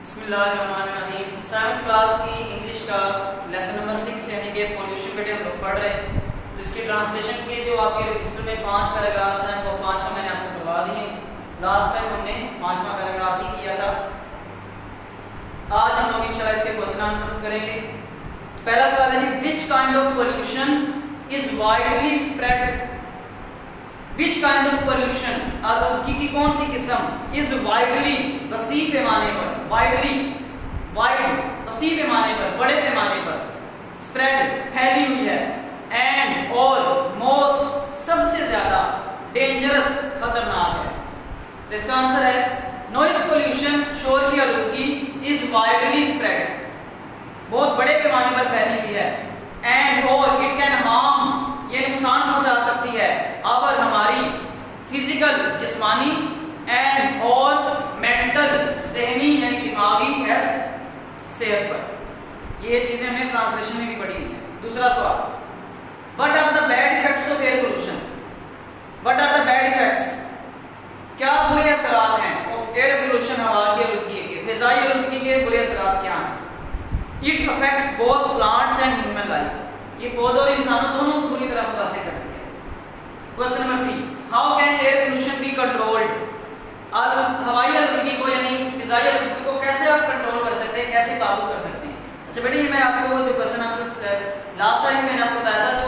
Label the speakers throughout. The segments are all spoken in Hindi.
Speaker 1: बिस्मिल्लाहिर्रहमानिर्रहीम। 7th क्लास की इंग्लिश का लेसन नंबर 6 यानी कि पोल्यूशन के हम लोग पढ़ रहे हैं। तो इसकी ट्रांसलेशन के जो आपके रजिस्टर में 5 पैराग्राफ्स हैं वो 5 मैंने आपको करवा दिए। लास्ट टाइम हमने 5वां पैराग्राफ ही किया था। आज हम लोग इंशाल्लाह इसके क्वेश्चन आंसर्स करेंगे। पहला सवाल है which kind of pollution is widely spread. Which kind of pollution, आलूदगी की कौन सी किस्म is widely वसी पैमाने पर, widely wide वसी पैमाने पर, बड़े पैमाने पर, spread फैली हुई है, and और most सबसे ज्यादा dangerous खतरनाक है। तो इसका आंसर है noise pollution शोर की आलूदगी is widely spread बहुत बड़े पैमाने पर फैली हुई है, and और it can harm ये नुकसान पहुंचा सकती है अवर हमारी फिजिकल जिस्मानी एंड और मेंटल ज़हनी यानी दिमागी हेल्थ सेहत पर। ये चीजें हमने ट्रांसलेशन में भी पढ़ी हुई है। दूसरा सवाल what are the bad effects of air pollution. What are the bad effects क्या बुरे असरात हैं ऑफ एयर पोल्यूशन हवा की आलूदगी के, फिजाई आलूदगी के बुरे असरात क्या हैं। It affects both plants and human life ये पौधों और इंसानों दोनों को बुरी तरह मुतासिर करती है। Question number 3 how can air pollution be controlled. हवाई आलूदगी को यानी फिजाई आलूदगी को कैसे आप कंट्रोल कर सकते हैं, कैसे काबू कर सकते हैं। अच्छा बेटे ये मैं आपको जो क्वेश्चन आंसर लास्ट टाइम मैंने आपको बताया था जो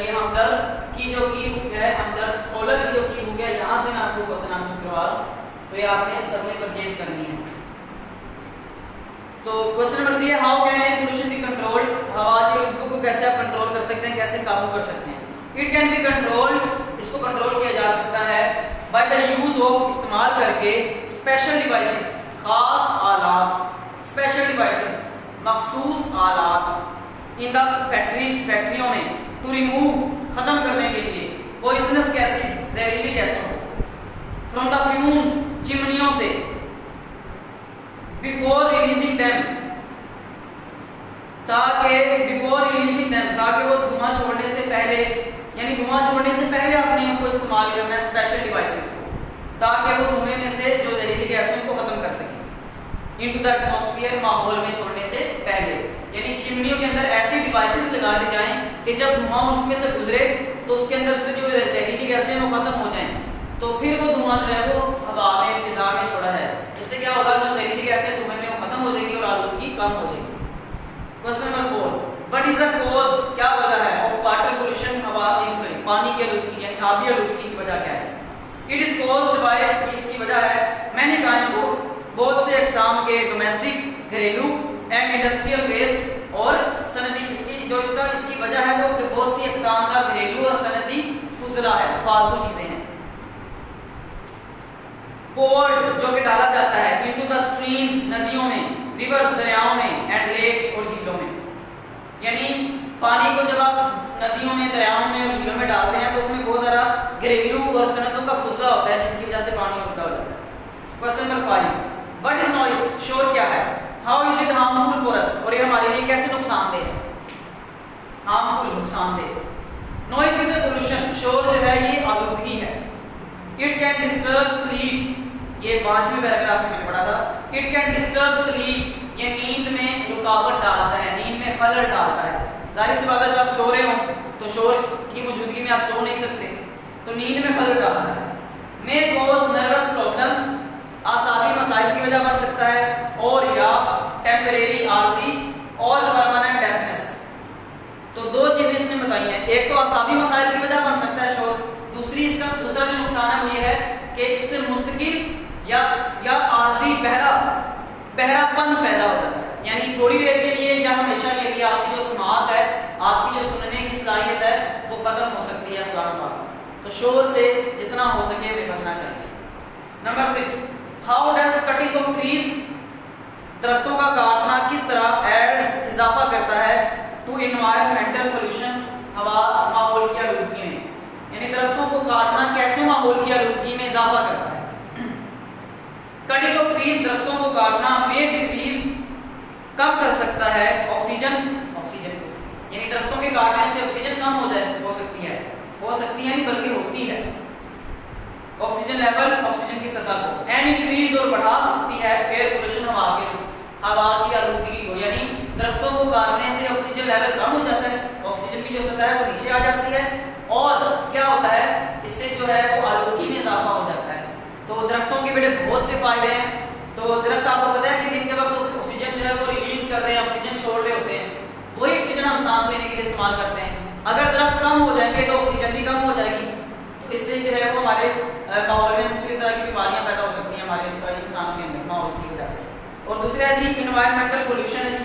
Speaker 1: ये हमदर्द की जो की बुक है, हमदर्द स्कॉलर की जो की बुक है, यहाँ से मैं आपको क्वेश्चन आंसर करवा रहा हूँ। तो ये आपने सबने परचेज करनी है। तो क्वेश्चन नंबर 3 है how can air pollution be controlled. हवा की आलूदगी को कैसे आप कंट्रोल कर सकते हैं, कैसे काबू कर सकते हैं। इट कैन बी कंट्रोल्ड इसको कंट्रोल किया जा सकता है बाय द यूज ऑफ इस्तेमाल करके स्पेशल डिवाइसेस खास आलात, स्पेशल डिवाइसेस मखसूस आलात इन द फैक्ट्रीज फैक्ट्रियों में टू रिमूव खत्म करने के लिए पॉइजनस गैसेस जहरीली गैसों फ्रॉम द फ्यूम्स चिमनियों से बिफोर रिलीजिंग देम ताकि वो धुआं छोड़ने से पहले यानी धुआं छोड़ने से पहले आपने इनको इस्तेमाल करना है स्पेशल डिवाइसेस को ताकि वो धुएं में से जो जहरीली गैस है उनको खत्म कर सके इनटू द एटमॉस्फेयर माहौल में छोड़ने से पहले। यानी चिमनियों के अंदर ऐसी डिवाइसेस लगा दी जाएं कि जब धुआं उसमें से गुजरे तो उसके अंदर से जो जहरीली गैसें हैं वो खत्म हो जाएं, तो फिर वो धुआं जो है वो हवा में फिजा में छोड़ा जाए। इससे क्या होगा जो जहरीली गैसें धुएं में वो खत्म हो जाएगी और आलूदगी कम हो जाएगी। Question number 4 what is the cause क्या वजह है ऑफ वाटर पोल्यूशन हवा सॉरी पानी की आलूदगी यानी आबी आलूदगी की वजह क्या है। इट इज कॉज्ड बाय इसकी वजह है मैनी काइंड्स ऑफ बहुत से अक़साम के डोमेस्टिक घरेलू एंड इंडस्ट्रियल वेस्ट और सनदी इसकी वजह है वो कि बहुत सी अक़साम का घरेलू और सनदी फुजला है फालतू चीजें हैं। पोर्ड जो कि डाला जाता है इनटू द स्ट्रीम्स नदियों में, रिवर्स दरियाओं में एंड लेक्स और झीलों में। यानी पानी को जब आप नदियों में दरियाओं में और झीलों में डालते हैं तो उसमें बहुत सारा घरेलू और सनदों का फुसला होता है जिसकी वजह से पानी उल्टा हो जाता है। Question number 5 what is noise शोर क्या है। How is it harmful for us और ये हमारे लिए कैसे नुकसानदेह है। हार्मफुल नुकसानदेह। नॉइज इज अ पोल्यूशन शोर जो है ये आलूदगी है। इट कैन डिस्टर्ब स्लीप ये 5वें पैराग्राफ में मैंने पढ़ा था। इट कैन डिस्टर्ब स्लीप ये नींद में रुकावट डालता है, नींद में खलल डालता है। जाहिर सी बात है जब आप सो रहे हो तो शोर की मौजूदगी में आप सो नहीं सकते तो नींद में खलल डालता है। मे कॉज नर्वस प्रॉब्लम्स आसाबी मसाइल की वजह बन सकता है और या टेम्परेरी आर्जी और परमानेंट डेफनेस। तो दो चीजें इसने बताई हैं, एक तो आसाबी मसाइल की वजह बन सकता है शोर, दूसरा जो नुकसान है वो ये है कि इससे मुस्तकिल या आर्जी बहरापन पैदा हो जाता है। यानी थोड़ी देर के लिए या हमेशा के लिए आपकी जो समाअत है, आपकी जो सुनने की सलाहियत है वो खत्म हो सकती है खुदा के पास। तो शोर से जितना हो सके हमें बचना चाहिए। Number 6 how does cutting of trees दरख्तों का काटना किस तरह एड्स इजाफा करता है टू एनवायरमेंटल पोल्यूशन हवा माहौल की आलूदगी में। यानी दरख्तों को काटना कैसे माहौल की आलूदगी में इजाफा करता है। कटिंग ऑफ ट्रीज दरख्तों को काटना में डिक्रीज कम कर सकता है ऑक्सीजन को। यानी दरख्तों के काटने से ऑक्सीजन कम हो सकती है नहीं बल्कि होती है ऑक्सीजन लेवल ऑक्सीजन की सतह को एंड इंक्रीज और बढ़ा सकती है एयर पोल्यूशन हवा के जो सतह है वो नीचे आ जाती है और क्या होता है, इससे जो है वो आलूगी में इजाफा हो जाता है। तो दरख्तों के बेटे बहुत से फायदे हैं। तो दरख्त आपको पता है कि दिन के वक्त ऑक्सीजन जो है वो रिलीज कर रहे हैं, ऑक्सीजन छोड़ रहे होते हैं, वही ऑक्सीजन हम सांस लेने के लिए इस्तेमाल करते हैं। अगर दरख्त कम हो जाएंगे तो ऑक्सीजन भी कम हो जाएगी, तो इससे जो है वो हमारे माहौल में मुख्तलिफ तरह की बीमारियां पैदा हो सकती हैं हमारे इंसानों के अंदर माहौल की वजह से। और दूसरा है जी इन्वायरमेंटल पोल्यूशन है जी।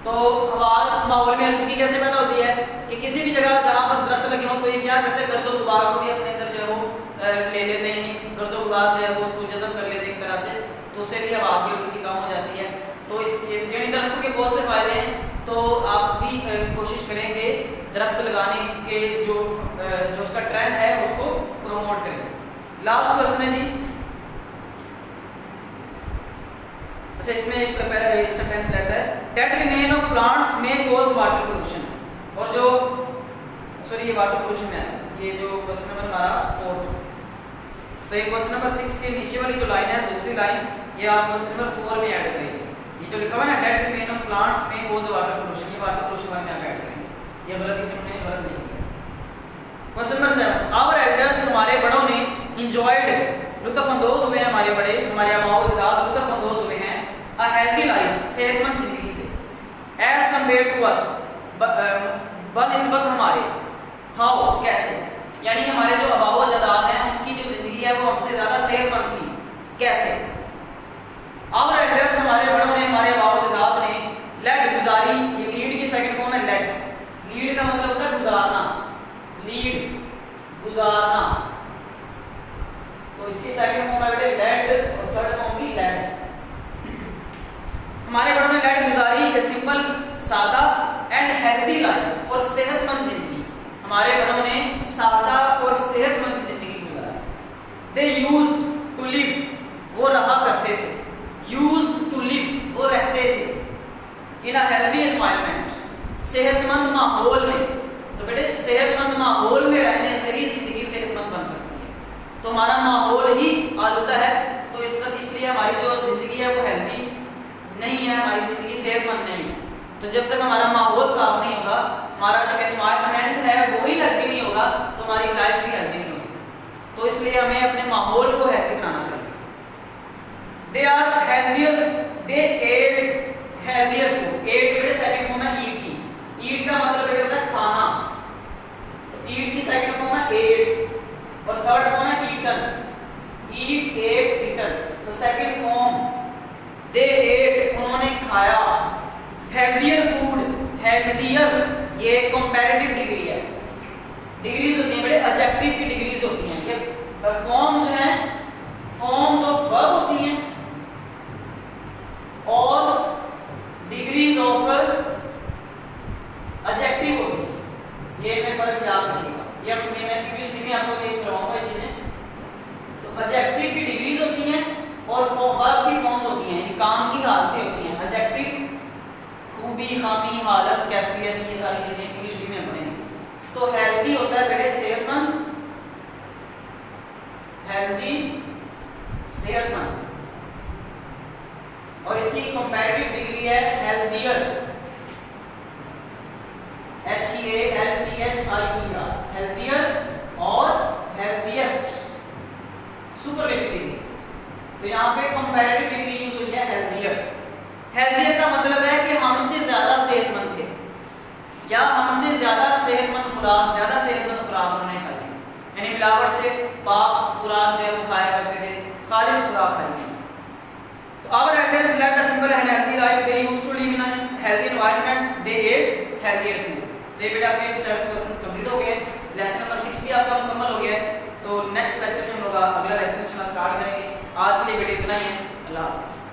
Speaker 1: तो हवा माहौल में आलूगी कैसे पैदा होती है कि किसी भी जगह जहाँ पर दरख्त लगे हों तो ये क्या करते हैं, गर्दो गुबार को भी अपने अंदर जो है वो ले लेते हैं, गर्दो गुबार जो है वो उसको जज़ब कर लेते हैं एक तरह से, तो उससे भी हवा की आलूगी कम हो जाती है। तो इस यानी दरख्तों के बहुत से फायदे हैं, तो आप भी कोशिश करें कि दरख्त लगाने के जो उसका ट्रेंड है उसको प्रमोट करें। लास्ट क्वेश्चन है जी, अच्छा इसमें एक पहले एक सेंटेंस रहता है, डेड रिमेन ऑफ प्लांट्स में कॉज वाटर पोल्यूशन, और जो सॉरी ये वाटर पोल्यूशन में है, ये जो क्वेश्चन नंबर हमारा 4, तो ये क्वेश्चन नंबर 6 के नीचे वाली जो लाइन है, दूसरी लाइन, ये आप क्वेश्चन नंबर 4 में ऐड करेंगे। ये जो लिखा हुआ है ना, डेड रिमेन ऑफ प्लांट्स में कॉज वाटर पोल्यूशन, ये वाटर पोल्यूशन में आप ऐड करेंगे, ये गलत इसमें गलत नहीं है। क्वेश्चन नंबर 7, आवर एल्डर्स, हमारे बड़ों ने, एंजॉयड, लुत्फअंदोज हुए, हमारे बड़े, हमारे आबाओ अजदाद लुत्फअंदोज हुए हैं, अ हेल्दी लाइफ, सेहतमंद जिंदगी से, एज कंपेयर टू अस, बनिस्बत हमारे, हाउ, कैसे, यानी हमारे जो आबाओ अजदाद हैं उनकी जो जिंदगी है वो हमसे ज्यादा सेहतमंद थी, कैसे। आवर एल्डर्स, हमारे बड़ों ने, हमारे आबाओ अजदाद ने, लेड, गुजारी, ये लीड की सेकंड फॉर्म है लेड, लीड का मतलब होता है गुजारना, लीड, गुजारना, तो इसकी सेकंड फॉर्म है बेटे लेड और थर्ड फॉर्म भी लेड। हमारे बड़ों ने लेड गुजारी, ए सिंपल, सादा एंड हेल्दी लाइफ, और सेहतमंद जिंदगी, हमारे बड़ों ने सादा और सेहतमंद जिंदगी गुजारी। दे यूज्ड टू लिव, वो रहा करते थे, यूज्ड टू लिव, वो रहते थे, इन अ हेल्दी एनवायरनमेंट, सेहतमंद माहौल में। तो बेटे सेहतमंद माहौल में रहने से ही जिंदगी सेहतमंद बन सकती है, तो हमारा माहौल ही आलूदा है, तो इसलिए हमारी जो जिंदगी है वो हेल्दी नहीं है, हमारी जिंदगी सेहतमंद नहीं है। तो जब तक हमारा माहौल साफ नहीं होगा, हमारा जो एनवायरनमेंट है वो ही हेल्दी नहीं होगा, तो हमारी लाइफ भी हेल्दी नहीं हो सकती। तो इसलिए हमें अपने माहौल को हेल्दी बनाना चाहिए। They are healthier, they ate healthier food, ate के सेकंड फॉर्म है ईट की, ईट का मतलब बेटा होता है खाना, तो ईट की सेकंड फॉर्म है एट और थर्ड फॉर्म है ईटन, ईट, एट, ईटन, तो सेकंड फॉर्म दे एट, उन्होंने खाया। हेल्दियर फूड, हेल्दियर ये कंपैरेटिव डिग्री है, डिग्रीज होती हैं बेटे, एडजेक्टिव की डिग्रीज होती हैं, ये फॉर्म्स हैं, फॉर्म्स ऑफ वर्ब होती हैं और डिग्रीज ऑफ एडजेक्टिव होती है, ये में फर्क याद रखिएगा, ये मैं इंग्लिश में आपको ये करवाऊंगा चीजें। तो एडजेक्टिव की डिग्रीज होती हैं और वर्ब की फॉर्म्स होती हैं, काम की हालतें होती हैं, एडजेक्टिव खूबी, खामी, हालत, कैफियत, ये सारी चीजें इंग्लिश में पढ़ेंगे। तो हेल्दी होता है बेटे सेहतमंद, हेल्दी सेहतमंद, और इसकी कंपैरेटिव डिग्री है हेल्दियर, HEALTHIER, हेल्दियर और हेल्दीएस्ट, सुपरलेटिव डिग्री। तो यहाँ पे कंपैरेटिव डिग्री यूज हुई है हेल्दियर। हेल्दियर का मतलब है कि हमसे ज्यादा सेहतमंद थे, या हमसे ज्यादा सेहतमंद खुराक, ज्यादा सेहतमंद खुराक उन्होंने खाई, यानी मिलावट से पाक खुराक जो है वो खाया करते थे, खालिश खुराक खाई। तो our elders led a simple and healthy life, they used to live in a healthy environment, they ate healthier food. तो ये बेटा आपके 7 क्वेश्चंस कंप्लीट हो गए, लेसन नंबर 6 भी आपका मुकम्मल हो गया है। तो नेक्स्ट लेक्चर में हम लोग अगला लेसन स्टार्ट करेंगे। आज के लिए बेटे इतना ही है, अल्लाह हाफिज़।